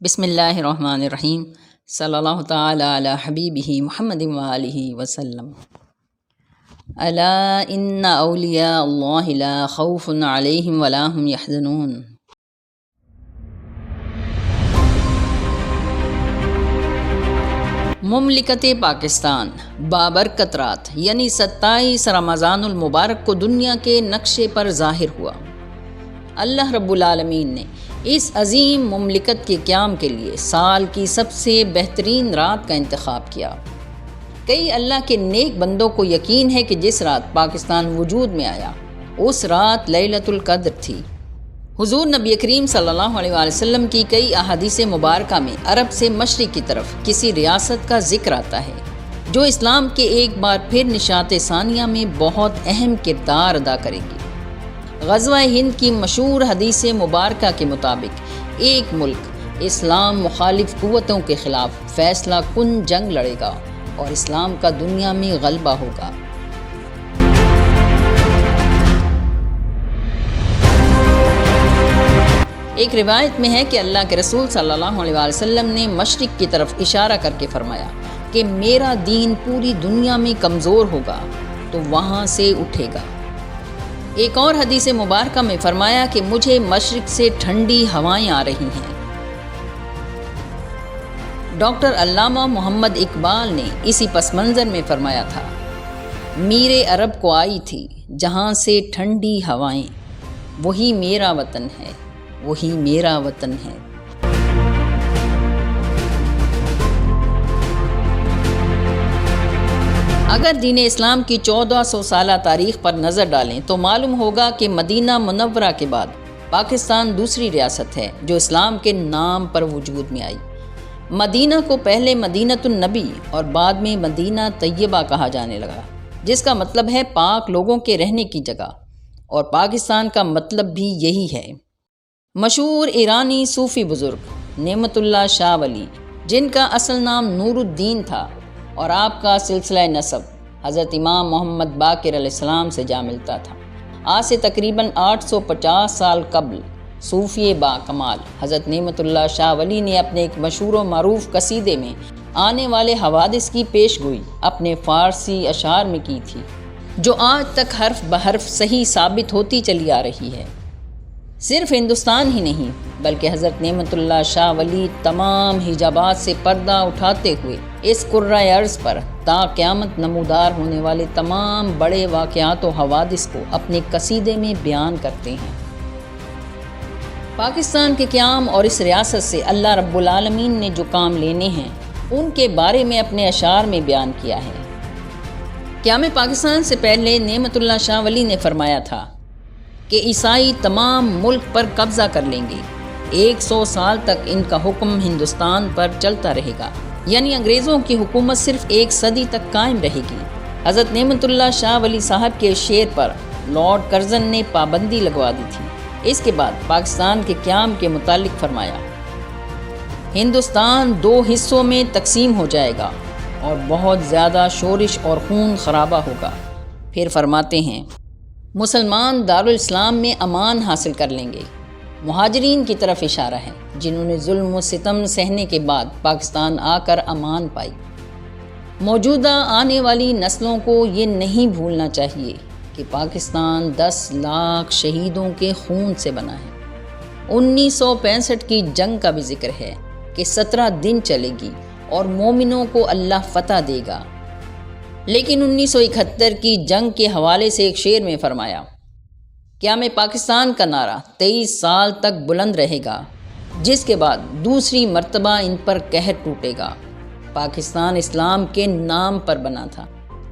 بسم اللہ الرحمن الرحیم صلی اللہ تعالی علی حبیبہ محمد وآلہ وسلم۔ الا ان اولیاء اللہ لا خوف علیہم ولا هم یحزنون۔ مملکت پاکستان بابرکت رات یعنی 27 رمضان المبارک کو دنیا کے نقشے پر ظاہر ہوا۔ اللہ رب العالمین نے اس عظیم مملکت کے قیام کے لیے سال کی سب سے بہترین رات کا انتخاب کیا۔ کئی اللہ کے نیک بندوں کو یقین ہے کہ جس رات پاکستان وجود میں آیا اس رات لیلۃ القدر تھی۔ حضور نبی کریم صلی اللہ علیہ وسلم کی کئی احادیث مبارکہ میں عرب سے مشرق کی طرف کسی ریاست کا ذکر آتا ہے جو اسلام کے ایک بار پھر نشاط ثانیہ میں بہت اہم کردار ادا کرے گی۔ غزوہ ہند کی مشہور حدیث مبارکہ کے مطابق ایک ملک اسلام مخالف قوتوں کے خلاف فیصلہ کن جنگ لڑے گا اور اسلام کا دنیا میں غلبہ ہوگا۔ ایک روایت میں ہے کہ اللہ کے رسول صلی اللہ علیہ وسلم نے مشرق کی طرف اشارہ کر کے فرمایا کہ میرا دین پوری دنیا میں کمزور ہوگا تو وہاں سے اٹھے گا۔ ایک اور حدیث مبارکہ میں فرمایا کہ مجھے مشرق سے ٹھنڈی ہوائیں آ رہی ہیں۔ ڈاکٹر علامہ محمد اقبال نے اسی پس منظر میں فرمایا تھا، میرے عرب کو آئی تھی جہاں سے ٹھنڈی ہوائیں، وہی میرا وطن ہے، وہی میرا وطن ہے۔ اگر دین اسلام کی 1400 سالہ تاریخ پر نظر ڈالیں تو معلوم ہوگا کہ مدینہ منورہ کے بعد پاکستان دوسری ریاست ہے جو اسلام کے نام پر وجود میں آئی۔ مدینہ کو پہلے مدینۃ النبی اور بعد میں مدینہ طیبہ کہا جانے لگا، جس کا مطلب ہے پاک لوگوں کے رہنے کی جگہ، اور پاکستان کا مطلب بھی یہی ہے۔ مشہور ایرانی صوفی بزرگ نعمت اللہ شاہ ولی، جن کا اصل نام نور الدین تھا اور آپ کا سلسلہ نسب حضرت امام محمد باقر علیہ السلام سے جا ملتا تھا، آج سے تقریباً 850 سال قبل صوفی با کمال حضرت نعمت اللہ شاہ ولی نے اپنے ایک مشہور و معروف قصیدے میں آنے والے حوادث کی پیش گوئی اپنے فارسی اشعار میں کی تھی، جو آج تک حرف بحرف صحیح ثابت ہوتی چلی آ رہی ہے۔ صرف ہندوستان ہی نہیں بلکہ حضرت نعمت اللہ شاہ ولی تمام حجابات سے پردہ اٹھاتے ہوئے اس کرۂ ارض پر تا قیامت نمودار ہونے والے تمام بڑے واقعات و حوادث کو اپنے قصیدے میں بیان کرتے ہیں۔ پاکستان کے قیام اور اس ریاست سے اللہ رب العالمین نے جو کام لینے ہیں ان کے بارے میں اپنے اشعار میں بیان کیا ہے۔ قیام پاکستان سے پہلے نعمت اللہ شاہ ولی نے فرمایا تھا کہ عیسائی تمام ملک پر قبضہ کر لیں گے، 100 سال تک ان کا حکم ہندوستان پر چلتا رہے گا، یعنی انگریزوں کی حکومت صرف 1 صدی تک قائم رہے گی۔ حضرت نعمت اللہ شاہ ولی صاحب کے شعر پر لارڈ کرزن نے پابندی لگوا دی تھی۔ اس کے بعد پاکستان کے قیام کے متعلق فرمایا، ہندوستان 2 حصوں میں تقسیم ہو جائے گا اور بہت زیادہ شورش اور خون خرابہ ہوگا۔ پھر فرماتے ہیں، مسلمان دارالاسلام میں امان حاصل کر لیں گے۔ مہاجرین کی طرف اشارہ ہے جنہوں نے ظلم و ستم سہنے کے بعد پاکستان آ کر امان پائی۔ موجودہ آنے والی نسلوں کو یہ نہیں بھولنا چاہیے کہ پاکستان 10 لاکھ شہیدوں کے خون سے بنا ہے۔ 1965 کی جنگ کا بھی ذکر ہے کہ 17 دن چلے گی اور مومنوں کو اللہ فتح دے گا، لیکن 1971 کی جنگ کے حوالے سے ایک شعر میں فرمایا، قیام پاکستان کا نعرہ 23 سال تک بلند رہے گا، جس کے بعد دوسری مرتبہ ان پر قہر ٹوٹے گا۔ پاکستان اسلام کے نام پر بنا تھا،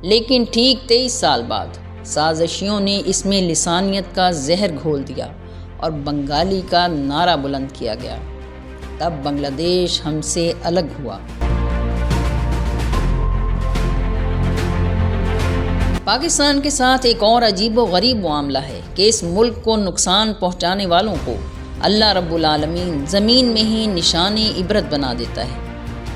لیکن ٹھیک 23 سال بعد سازشیوں نے اس میں لسانیت کا زہر گھول دیا اور بنگالی کا نعرہ بلند کیا گیا، تب بنگلہ دیش ہم سے الگ ہوا۔ پاکستان کے ساتھ ایک اور عجیب و غریب معاملہ ہے کہ اس ملک کو نقصان پہنچانے والوں کو اللہ رب العالمین زمین میں ہی نشان عبرت بنا دیتا ہے۔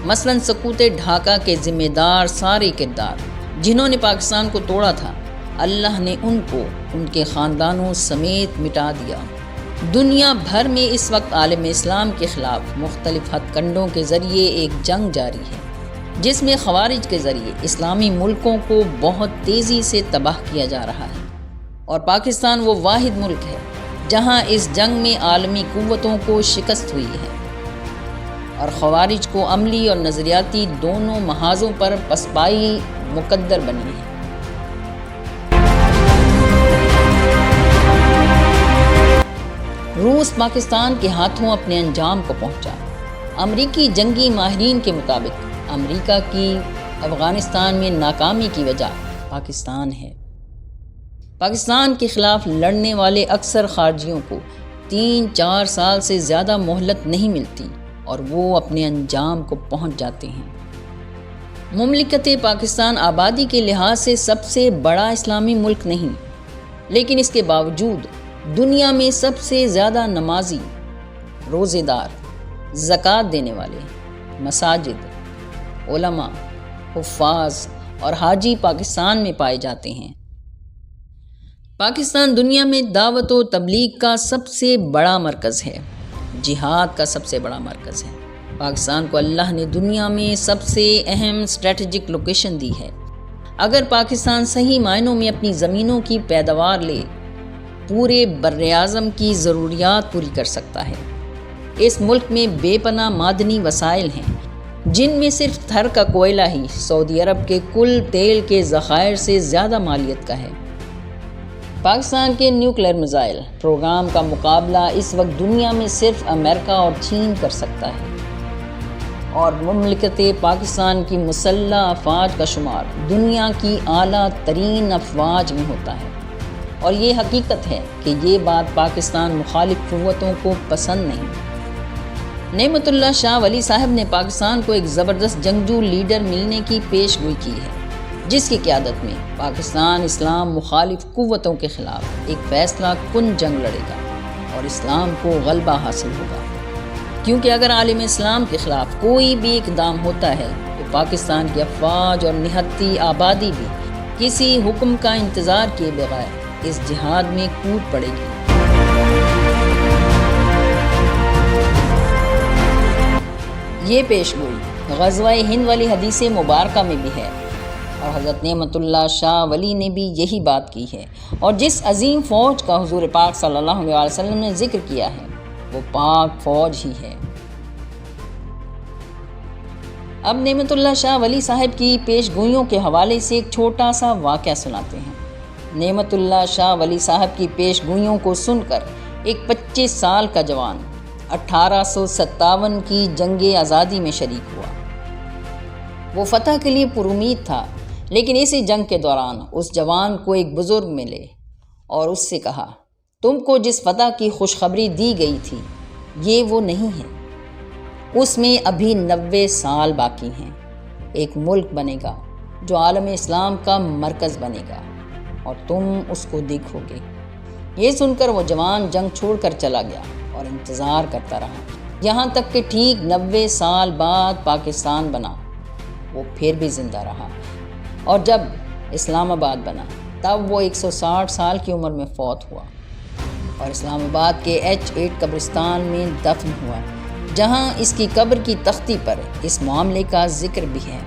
مثلاً سقوط ڈھاکہ کے ذمہ دار سارے کردار جنہوں نے پاکستان کو توڑا تھا، اللہ نے ان کو ان کے خاندانوں سمیت مٹا دیا۔ دنیا بھر میں اس وقت عالم اسلام کے خلاف مختلف ہتھ کنڈوں کے ذریعے ایک جنگ جاری ہے، جس میں خوارج کے ذریعے اسلامی ملکوں کو بہت تیزی سے تباہ کیا جا رہا ہے، اور پاکستان وہ واحد ملک ہے جہاں اس جنگ میں عالمی قوتوں کو شکست ہوئی ہے اور خوارج کو عملی اور نظریاتی دونوں محاذوں پر پسپائی مقدر بنی ہے۔ روس پاکستان کے ہاتھوں اپنے انجام کو پہنچا۔ امریکی جنگی ماہرین کے مطابق امریکہ کی افغانستان میں ناکامی کی وجہ پاکستان ہے۔ پاکستان کے خلاف لڑنے والے اکثر خارجیوں کو 3-4 سال سے زیادہ مہلت نہیں ملتی اور وہ اپنے انجام کو پہنچ جاتے ہیں۔ مملکت پاکستان آبادی کے لحاظ سے سب سے بڑا اسلامی ملک نہیں، لیکن اس کے باوجود دنیا میں سب سے زیادہ نمازی، روزے دار، زکوٰۃ دینے والے، مساجد، علماء، حفاظ اور حاجی پاکستان میں پائے جاتے ہیں۔ پاکستان دنیا میں دعوت و تبلیغ کا سب سے بڑا مرکز ہے، جہاد کا سب سے بڑا مرکز ہے۔ پاکستان کو اللہ نے دنیا میں سب سے اہم اسٹریٹجک لوکیشن دی ہے۔ اگر پاکستان صحیح معنوں میں اپنی زمینوں کی پیداوار لے، پورے براعظم کی ضروریات پوری کر سکتا ہے۔ اس ملک میں بے پناہ معدنی وسائل ہیں، جن میں صرف تھر کا کوئلہ ہی سعودی عرب کے کل تیل کے ذخائر سے زیادہ مالیت کا ہے۔ پاکستان کے نیوکلیئر میزائل پروگرام کا مقابلہ اس وقت دنیا میں صرف امریکہ اور چین کر سکتا ہے، اور مملکت پاکستان کی مسلح افواج کا شمار دنیا کی اعلیٰ ترین افواج میں ہوتا ہے، اور یہ حقیقت ہے کہ یہ بات پاکستان مخالف قوتوں کو پسند نہیں۔ نعمت اللہ شاہ ولی صاحب نے پاکستان کو ایک زبردست جنگجو لیڈر ملنے کی پیش گوئی کی ہے، جس کی قیادت میں پاکستان اسلام مخالف قوتوں کے خلاف ایک فیصلہ کن جنگ لڑے گا اور اسلام کو غلبہ حاصل ہوگا، کیونکہ اگر عالم اسلام کے خلاف کوئی بھی اقدام ہوتا ہے تو پاکستان کی افواج اور نہتی آبادی بھی کسی حکم کا انتظار کیے بغیر اس جہاد میں کود پڑے گی۔ یہ پیش گوئی غزوہ ہند والی حدیث مبارکہ میں بھی ہے، اور حضرت نعمت اللہ شاہ ولی نے بھی یہی بات کی ہے، اور جس عظیم فوج کا حضور پاک صلی اللہ علیہ وسلم نے ذکر کیا ہے وہ پاک فوج ہی ہے۔ اب نعمت اللہ شاہ ولی صاحب کی پیش گوئیوں کے حوالے سے ایک چھوٹا سا واقعہ سناتے ہیں۔ نعمت اللہ شاہ ولی صاحب کی پیش گوئیوں کو سن کر ایک 25 سال کا جوان 1857 کی جنگ آزادی میں شریک ہوا۔ وہ فتح کے لیے پر امید تھا، لیکن اسی جنگ کے دوران اس جوان کو ایک بزرگ ملے اور اس سے کہا، تم کو جس فتح کی خوشخبری دی گئی تھی یہ وہ نہیں ہے، اس میں ابھی 90 سال باقی ہیں۔ ایک ملک بنے گا جو عالم اسلام کا مرکز بنے گا اور تم اس کو دیکھو گے۔ یہ سن کر وہ جوان جنگ چھوڑ کر چلا گیا اور انتظار کرتا رہا، یہاں تک کہ ٹھیک 90 سال بعد پاکستان بنا۔ وہ پھر بھی زندہ رہا، اور جب اسلام آباد بنا تب وہ 160 سال کی عمر میں فوت ہوا اور اسلام آباد کے H8 قبرستان میں دفن ہوا، جہاں اس کی قبر کی تختی پر اس معاملے کا ذکر بھی ہے۔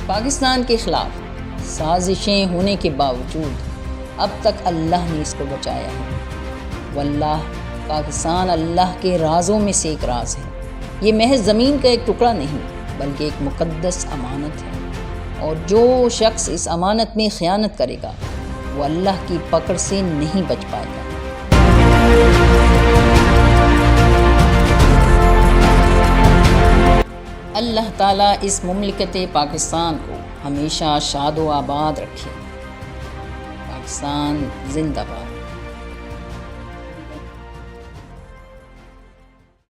پاکستان کے خلاف سازشیں ہونے کے باوجود اب تک اللہ نے اس کو بچایا ہے۔ واللہ پاکستان اللہ کے رازوں میں سے ایک راز ہے۔ یہ محض زمین کا ایک ٹکڑا نہیں بلکہ ایک مقدس امانت ہے، اور جو شخص اس امانت میں خیانت کرے گا وہ اللہ کی پکڑ سے نہیں بچ پائے گا۔ اللہ تعالیٰ اس مملکت پاکستان کو ہمیشہ شاد و آباد رکھے۔ پاکستان زندہ باد۔